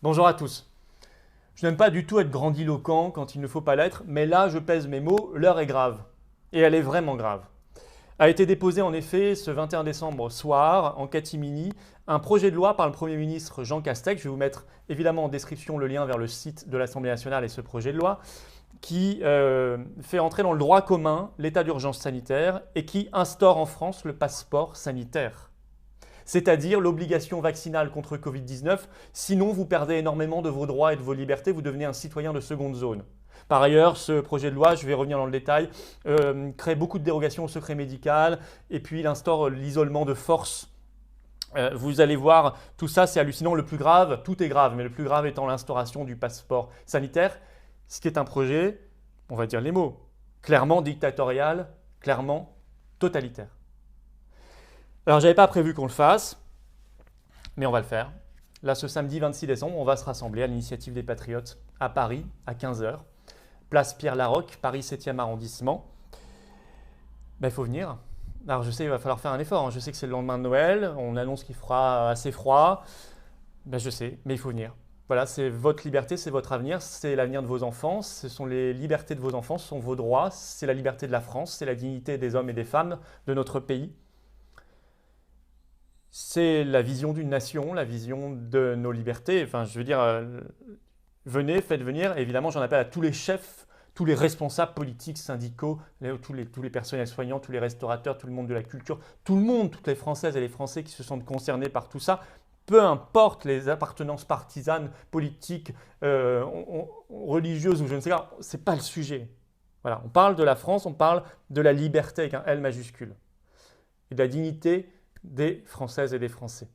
Bonjour à tous. Je n'aime pas du tout être grandiloquent quand il ne faut pas l'être, mais là je pèse mes mots, l'heure est grave. Et elle est vraiment grave. A été déposé en effet ce 21 décembre soir en catimini un projet de loi par le Premier ministre Jean Castex. Je vais vous mettre évidemment en description le lien vers le site de l'Assemblée nationale et ce projet de loi qui fait entrer dans le droit commun l'état d'urgence sanitaire et qui instaure en France le passeport sanitaire. C'est-à-dire l'obligation vaccinale contre Covid-19, sinon vous perdez énormément de vos droits et de vos libertés, vous devenez un citoyen de seconde zone. Par ailleurs, ce projet de loi, je vais revenir dans le détail, crée beaucoup de dérogations au secret médical et puis il instaure l'isolement de force. Vous allez voir, tout ça c'est hallucinant. Le plus grave, tout est grave, mais le plus grave étant l'instauration du passeport sanitaire, ce qui est un projet, on va dire les mots, clairement dictatorial, clairement totalitaire. Alors, je n'avais pas prévu qu'on le fasse, mais on va le faire. Là, ce samedi 26 décembre, on va se rassembler à l'initiative des Patriotes à Paris à 15 h, place Pierre-Laroque, Paris 7e arrondissement. Il faut venir. Alors, je sais, il va falloir faire un effort. Je sais que c'est le lendemain de Noël. On annonce qu'il fera assez froid. Je sais, mais il faut venir. Voilà, c'est votre liberté, c'est votre avenir, c'est l'avenir de vos enfants, ce sont les libertés de vos enfants, ce sont vos droits, c'est la liberté de la France, c'est la dignité des hommes et des femmes de notre pays. C'est la vision d'une nation, la vision de nos libertés. Enfin, je veux dire, venez, faites venir. Et évidemment, j'en appelle à tous les chefs, tous les responsables politiques, syndicaux, tous les personnels soignants, tous les restaurateurs, tout le monde de la culture, tout le monde, toutes les Françaises et les Français qui se sentent concernés par tout ça. Peu importe les appartenances partisanes, politiques, religieuses ou je ne sais pas, ce n'est pas le sujet. Voilà, on parle de la France, on parle de la liberté avec un L majuscule et de la dignité des Françaises et des Français.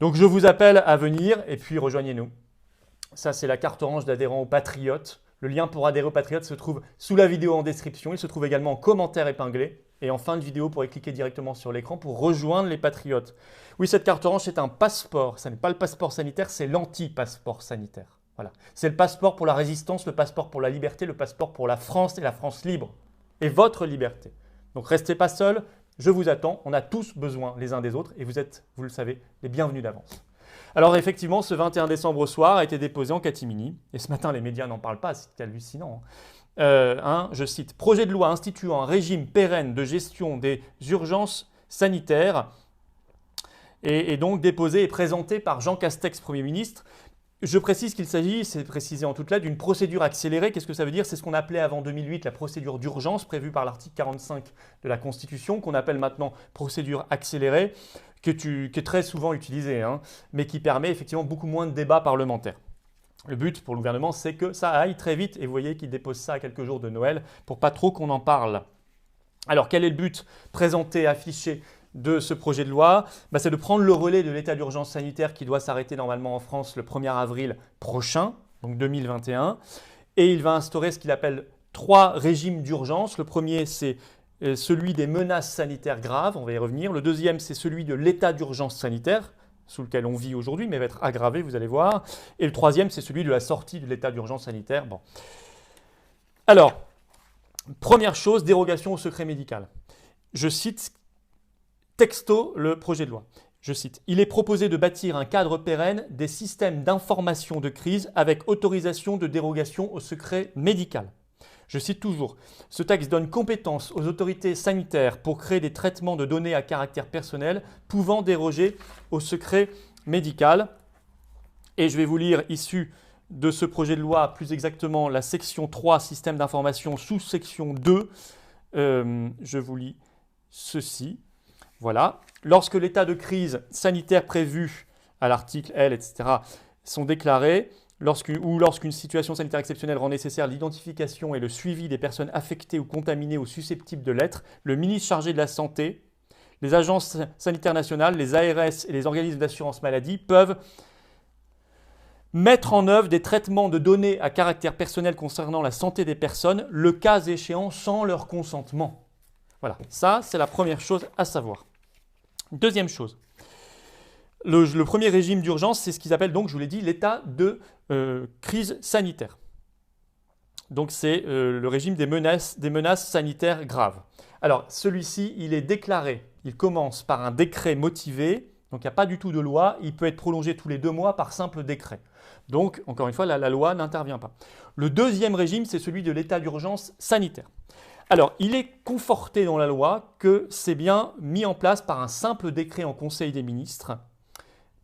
Donc je vous appelle à venir et puis rejoignez-nous. Ça c'est la carte orange d'adhérents aux Patriotes. Le lien pour adhérer aux Patriotes se trouve sous la vidéo en description. Il se trouve également en commentaire épinglé. Et en fin de vidéo, vous pourrez cliquer directement sur l'écran pour rejoindre les Patriotes. Oui, cette carte orange, c'est un passeport. Ce n'est pas le passeport sanitaire, c'est l'anti-passeport sanitaire. Voilà. C'est le passeport pour la résistance, le passeport pour la liberté, le passeport pour la France et la France libre. Et votre liberté. Donc restez pas seuls, je vous attends. On a tous besoin les uns des autres et vous êtes, vous le savez, les bienvenus d'avance. Alors effectivement, ce 21 décembre au soir a été déposé en catimini. Et ce matin, les médias n'en parlent pas, c'est hallucinant. Je cite, « Projet de loi instituant un régime pérenne de gestion des urgences sanitaires » et donc déposé et présenté par Jean Castex, Premier ministre. Je précise qu'il s'agit, c'est précisé en toutes lettres, d'une procédure accélérée. Qu'est-ce que ça veut dire? C'est ce qu'on appelait avant 2008 la procédure d'urgence prévue par l'article 45 de la Constitution, qu'on appelle maintenant procédure accélérée, qui est très souvent utilisée, mais qui permet effectivement beaucoup moins de débats parlementaires. Le but pour le gouvernement, c'est que ça aille très vite. Et vous voyez qu'il dépose ça à quelques jours de Noël pour pas trop qu'on en parle. Alors, quel est le but présenté, affiché de ce projet de loi? C'est de prendre le relais de l'état d'urgence sanitaire qui doit s'arrêter normalement en France le 1er avril prochain, donc 2021. Et il va instaurer ce qu'il appelle 3 régimes d'urgence. Le premier, c'est celui des menaces sanitaires graves, on va y revenir. Le deuxième, c'est celui de l'état d'urgence sanitaire, sous lequel on vit aujourd'hui, mais va être aggravé, vous allez voir. Et le troisième, c'est celui de la sortie de l'état d'urgence sanitaire. Bon. Alors, première chose, dérogation au secret médical. Je cite texto le projet de loi. Je cite, « Il est proposé de bâtir un cadre pérenne des systèmes d'information de crise avec autorisation de dérogation au secret médical. » Je cite toujours, « Ce texte donne compétence aux autorités sanitaires pour créer des traitements de données à caractère personnel pouvant déroger au secret médical. » Et je vais vous lire, issu de ce projet de loi, plus exactement la section 3, système d'information, sous-section 2. Je vous lis ceci. Voilà. Lorsque l'état de crise sanitaire prévu à l'article L, etc., sont déclarés, lorsqu'une situation sanitaire exceptionnelle rend nécessaire l'identification et le suivi des personnes affectées ou contaminées ou susceptibles de l'être, le ministre chargé de la Santé, les agences sanitaires nationales, les ARS et les organismes d'assurance maladie peuvent mettre en œuvre des traitements de données à caractère personnel concernant la santé des personnes, le cas échéant sans leur consentement. Voilà, ça c'est la première chose à savoir. Deuxième chose, le premier régime d'urgence, c'est ce qu'ils appellent donc, je vous l'ai dit, l'état de crise sanitaire. Donc c'est le régime des menaces sanitaires graves. Alors celui-ci, il est déclaré, il commence par un décret motivé, Donc il n'y a pas du tout de loi, il peut être prolongé tous les 2 mois par simple décret. Donc, encore une fois, la loi n'intervient pas. Le deuxième régime, c'est celui de l'état d'urgence sanitaire. Alors, il est conforté dans la loi que c'est bien mis en place par un simple décret en Conseil des ministres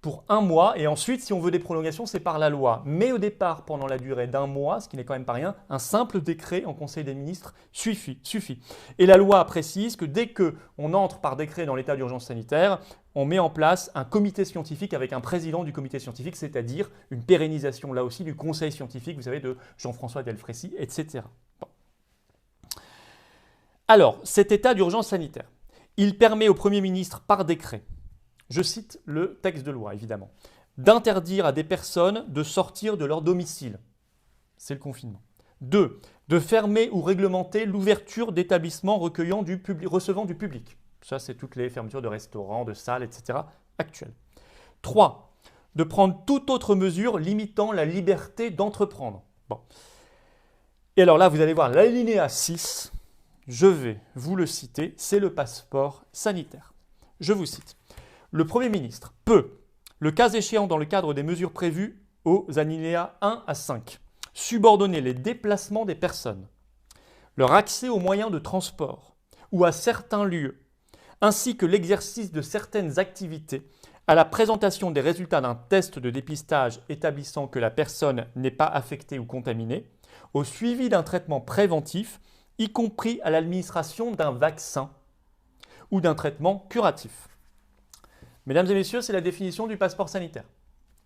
pour 1 mois, et ensuite, si on veut des prolongations, c'est par la loi. Mais au départ, pendant la durée d'1 mois, ce qui n'est quand même pas rien, un simple décret en Conseil des ministres suffit. Et la loi précise que dès qu'on entre par décret dans l'état d'urgence sanitaire, on met en place un comité scientifique avec un président du comité scientifique, c'est-à-dire une pérennisation là aussi du conseil scientifique, vous savez, de Jean-François Delfrécy, etc. Bon. Alors, cet état d'urgence sanitaire, il permet au Premier ministre par décret, je cite le texte de loi évidemment, d'interdire à des personnes de sortir de leur domicile. C'est le confinement. 2. De fermer ou réglementer l'ouverture d'établissements recevant du public. Ça, c'est toutes les fermetures de restaurants, de salles, etc. actuelles. 3. De prendre toute autre mesure limitant la liberté d'entreprendre. Bon. Et alors là, vous allez voir l'alinéa 6, je vais vous le citer, c'est le passeport sanitaire. Je vous cite. Le Premier ministre peut, le cas échéant dans le cadre des mesures prévues aux alinéas 1 à 5, subordonner les déplacements des personnes, leur accès aux moyens de transport ou à certains lieux, ainsi que l'exercice de certaines activités à la présentation des résultats d'un test de dépistage établissant que la personne n'est pas affectée ou contaminée, au suivi d'un traitement préventif, y compris à l'administration d'un vaccin ou d'un traitement curatif. Mesdames et messieurs, c'est la définition du passeport sanitaire.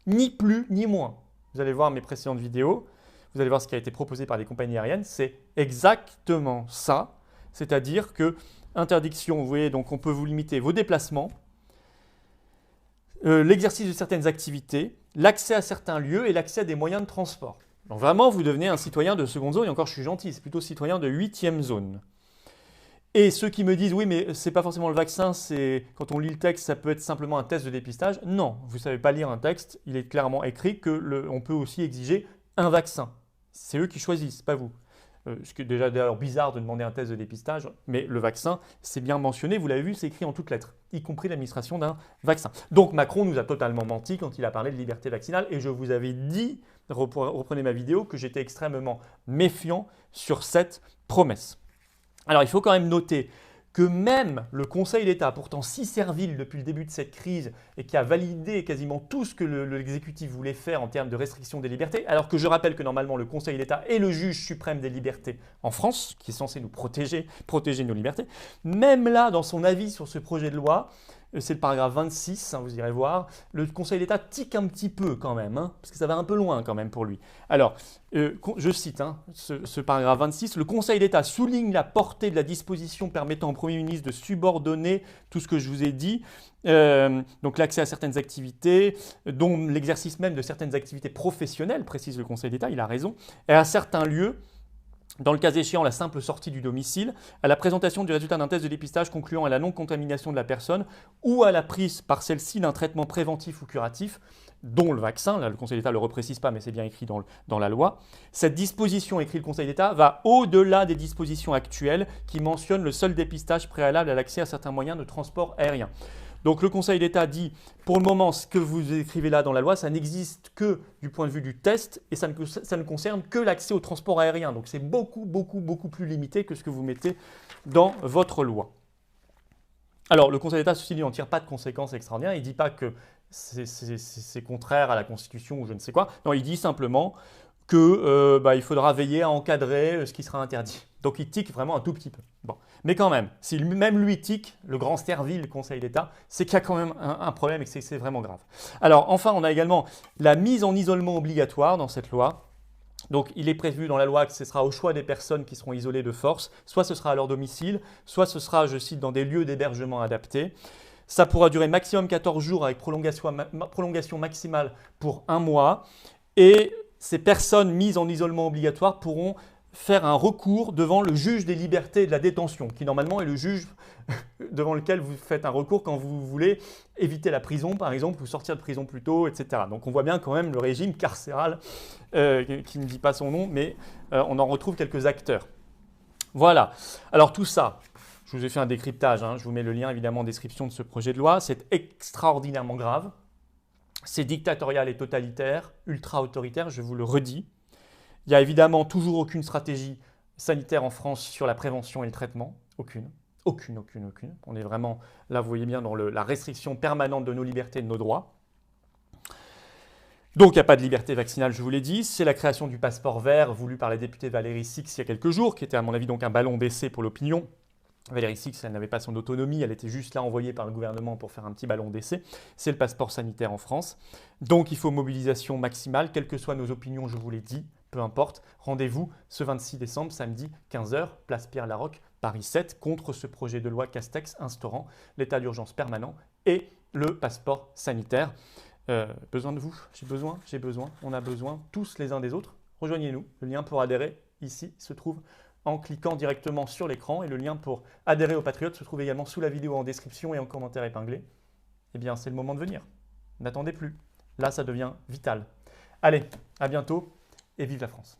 Ni plus ni moins. Vous allez voir mes précédentes vidéos, vous allez voir ce qui a été proposé par les compagnies aériennes, c'est exactement ça. C'est-à-dire que interdiction, vous voyez, donc on peut vous limiter vos déplacements, l'exercice de certaines activités, l'accès à certains lieux et l'accès à des moyens de transport. Donc vraiment, vous devenez un citoyen de seconde zone, et encore je suis gentil, c'est plutôt citoyen de 8e zone. Et ceux qui me disent, oui, mais ce n'est pas forcément le vaccin, c'est quand on lit le texte, ça peut être simplement un test de dépistage. Non, vous ne savez pas lire un texte, il est clairement écrit qu'on peut aussi exiger un vaccin. C'est eux qui choisissent, pas vous. Ce qui est déjà d'ailleurs bizarre de demander un test de dépistage, mais le vaccin, c'est bien mentionné, vous l'avez vu, c'est écrit en toutes lettres, y compris l'administration d'un vaccin. Donc Macron nous a totalement menti quand il a parlé de liberté vaccinale, et je vous avais dit, reprenez ma vidéo, que j'étais extrêmement méfiant sur cette promesse. Alors, il faut quand même noter que même le Conseil d'État, pourtant si servile depuis le début de cette crise et qui a validé quasiment tout ce que l'exécutif voulait faire en termes de restriction des libertés, alors que je rappelle que normalement le Conseil d'État est le juge suprême des libertés en France, qui est censé nous protéger nos libertés, même là, dans son avis sur ce projet de loi, c'est le paragraphe 26, vous irez voir, le Conseil d'État tique un petit peu quand même, parce que ça va un peu loin quand même pour lui. Alors, je cite ce paragraphe 26, le Conseil d'État souligne la portée de la disposition permettant au Premier ministre de subordonner tout ce que je vous ai dit, donc l'accès à certaines activités, dont l'exercice même de certaines activités professionnelles, précise le Conseil d'État, il a raison, et à certains lieux, dans le cas échéant, la simple sortie du domicile, à la présentation du résultat d'un test de dépistage concluant à la non-contamination de la personne ou à la prise par celle-ci d'un traitement préventif ou curatif, dont le vaccin, là le Conseil d'État ne le reprécise pas mais c'est bien écrit dans la loi. Cette disposition, écrit le Conseil d'État, va au-delà des dispositions actuelles qui mentionnent le seul dépistage préalable à l'accès à certains moyens de transport aérien. Donc le Conseil d'État dit, pour le moment, ce que vous écrivez là dans la loi, ça n'existe que du point de vue du test et ça ne concerne que l'accès au transport aérien. Donc c'est beaucoup plus limité que ce que vous mettez dans votre loi. Alors le Conseil d'État, ceci dit, n'en tire pas de conséquences extraordinaires. Il ne dit pas que c'est contraire à la Constitution ou je ne sais quoi. Non, il dit simplement qu'il faudra veiller à encadrer ce qui sera interdit. Donc il tique vraiment un tout petit peu. Bon. Mais quand même, si même lui tique, le grand servile Conseil d'État, c'est qu'il y a quand même un problème et que c'est vraiment grave. Alors enfin, on a également la mise en isolement obligatoire dans cette loi. Donc il est prévu dans la loi que ce sera au choix des personnes qui seront isolées de force, soit ce sera à leur domicile, soit ce sera, je cite, dans des lieux d'hébergement adaptés. Ça pourra durer maximum 14 jours avec prolongation maximale pour 1 mois. Et ces personnes mises en isolement obligatoire pourront faire un recours devant le juge des libertés et de la détention, qui normalement est le juge devant lequel vous faites un recours quand vous voulez éviter la prison, par exemple, ou sortir de prison plus tôt, etc. Donc on voit bien quand même le régime carcéral, qui ne dit pas son nom, mais on en retrouve quelques acteurs. Voilà. Alors tout ça, Je vous ai fait un décryptage, hein. Je vous mets le lien évidemment en description de ce projet de loi. C'est extraordinairement grave. C'est dictatorial et totalitaire, ultra-autoritaire, je vous le redis. Il n'y a évidemment toujours aucune stratégie sanitaire en France sur la prévention et le traitement. Aucune. Aucune. On est vraiment, là vous voyez bien, dans la restriction permanente de nos libertés et de nos droits. Donc il n'y a pas de liberté vaccinale, je vous l'ai dit. C'est la création du passeport vert voulu par la députée Valérie Six il y a quelques jours, qui était à mon avis donc un ballon d'essai pour l'opinion. Valérie Six, elle n'avait pas son autonomie, elle était juste là envoyée par le gouvernement pour faire un petit ballon d'essai. C'est le passeport sanitaire en France. Donc il faut mobilisation maximale, quelles que soient nos opinions, je vous l'ai dit, peu importe. Rendez-vous ce 26 décembre, samedi, 15h, place Pierre-Laroque, Paris 7, contre ce projet de loi Castex instaurant l'état d'urgence permanent et le passeport sanitaire. Besoin de vous, j'ai besoin, on a besoin, tous les uns des autres. Rejoignez-nous, le lien pour adhérer ici se trouve en cliquant directement sur l'écran et le lien pour adhérer aux Patriotes se trouve également sous la vidéo en description et en commentaire épinglé. Eh bien, c'est le moment de venir. N'attendez plus. Là, ça devient vital. Allez, à bientôt et vive la France.